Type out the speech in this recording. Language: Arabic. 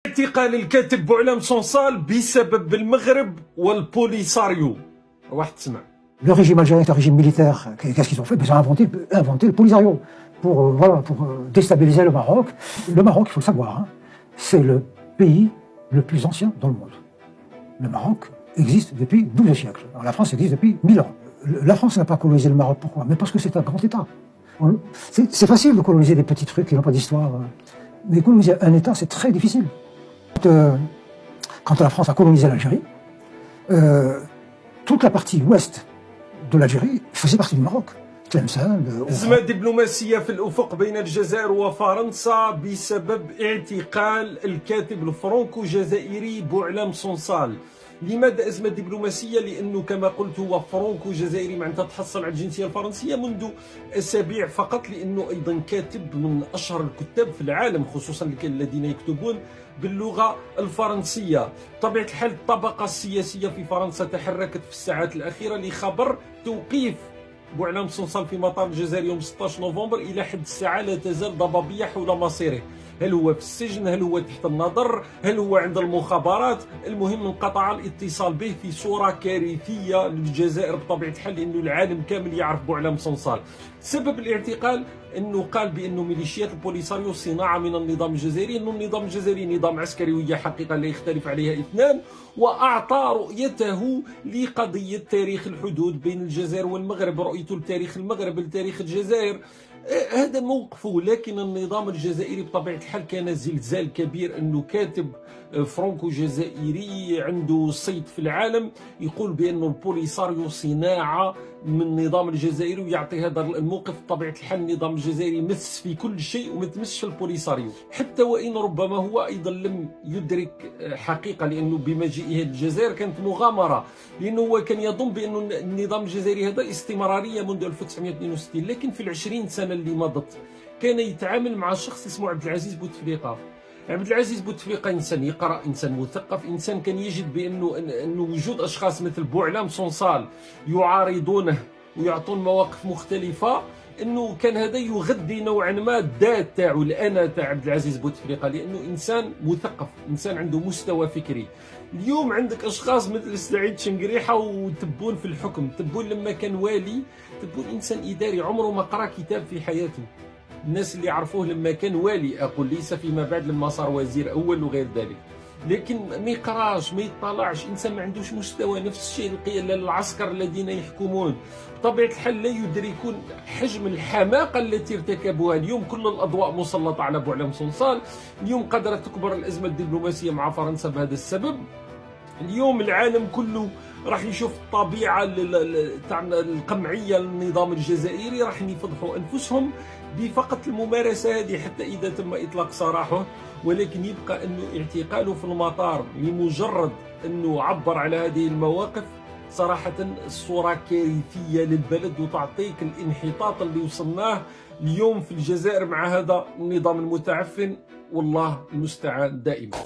اعتقال الكاتب بوعلام صنصال بسبب المغرب والبوليساريو. واحد تسمع. Le régime algérien est un régime militaire. Qu'est-ce qu'ils ont fait? Ils ont inventé le Polisario pour déstabiliser le Maroc. Le Maroc, il faut le savoir, hein, c'est le pays le plus ancien dans le monde. Le Maroc existe depuis 12 siècles. Alors, la France existe depuis 1000 ans. La France n'a pas colonisé le Maroc, pourquoi? Mais parce que c'est un grand État. C'est facile de coloniser des petits trucs qui n'ont pas d'histoire. Mais coloniser un État, c'est très difficile. Quand la France a colonisé l'Algérie, toute la partie ouest de l'Algérie faisait partie du Maroc. أزمة دبلوماسية في الأفق بين الجزائر وفرنسا بسبب اعتقال الكاتب الفرنكو جزائري بوعلام صنصال. لماذا أزمة دبلوماسية؟ لأنه كما قلت هو فرنكو جزائري معناتها تحصل على الجنسية الفرنسية منذ أسابيع فقط، لأنه أيضا كاتب من أشهر الكتاب في العالم، خصوصا الذين يكتبون باللغة الفرنسية. بطبيعة الحال الطبقة السياسية في فرنسا تحركت في الساعات الأخيرة لخبر توقيف بوعلام صنصال في مطار الجزائر يوم 16 نوفمبر. إلى حد الساعة لا تزال ضبابية حول مصيره، هل هو في السجن، هل هو تحت النظر، هل هو عند المخابرات. المهم انقطع الاتصال به في صورة كارثية للجزائر بطبيعة الحال، لأنه العالم كامل يعرف بوعلام صنصال. سبب الاعتقال أنه قال بأنه ميليشيات البوليساريو صناعة من النظام الجزائري، أنه النظام الجزائري نظام عسكري وهي حقيقة لا يختلف عليها اثنان، وأعطى رؤيته لقضية تاريخ الحدود بين الجزائر والمغرب، رؤيته لتاريخ المغرب لتاريخ الجزائر. هذا موقفه. لكن النظام الجزائري بطبيعة الحال كان زلزال كبير أنه كاتب فرانكو جزائري عنده صيت في العالم يقول بأنه البوليساريو صناعة من النظام الجزائري ويعطي هذا الموقف. بطبيعة الحال النظام الجزائري مس في كل شيء وما تمسش البوليساريو، حتى وإن ربما هو أيضا لم يدرك حقيقة، لأنه بمجيئه الجزائر كانت مغامرة، لأنه هو كان يظن بأن النظام الجزائري هذا استمرارية منذ 1962. لكن في 20 سنة اللي مضت كان يتعامل مع شخص اسمه عبد العزيز بوتفليقة. عبد العزيز بوتفليقة إنسان يقرأ، إنسان مثقف، إنسان كان يجد بأنه وجود أشخاص مثل بوعلام صنصال يعارضونه ويعطون مواقف مختلفة، أنه كان هذا يغذي نوعا ما الذات تاعو، الأنا تاع عبد العزيز بوتفليقة، لأنه إنسان مثقف، إنسان عنده مستوى فكري. اليوم عندك أشخاص مثل سعيد شنقريحة وتبون في الحكم. تبون لما كان والي، تبون إنسان إداري عمره ما قرأ كتاب في حياته. الناس اللي عرفوه لما كان والي، أقول ليس فيما بعد لما صار وزير أول وغير ذلك، لكن ما يقراش ما يطلعش، إنسان ما عندوش مستوى. نفس الشيء العسكر الذين يحكمون بطبيعة الحال لا يدركون حجم الحماقة التي ارتكبوها. اليوم كل الأضواء مسلطة على بوعلام صنصال. اليوم قدرت تكبر الأزمة الدبلوماسية مع فرنسا بهذا السبب. اليوم العالم كله راح يشوف الطبيعة القمعية للنظام الجزائري، راح يفضحوا أنفسهم بفقط الممارسة هذه حتى إذا تم إطلاق سراحه. ولكن يبقى أنه اعتقاله في المطار لمجرد أنه عبر على هذه المواقف صراحة الصورة كارثية للبلد، وتعطيك الانحطاط اللي وصلناه اليوم في الجزائر مع هذا النظام المتعفن. والله المستعان دائما.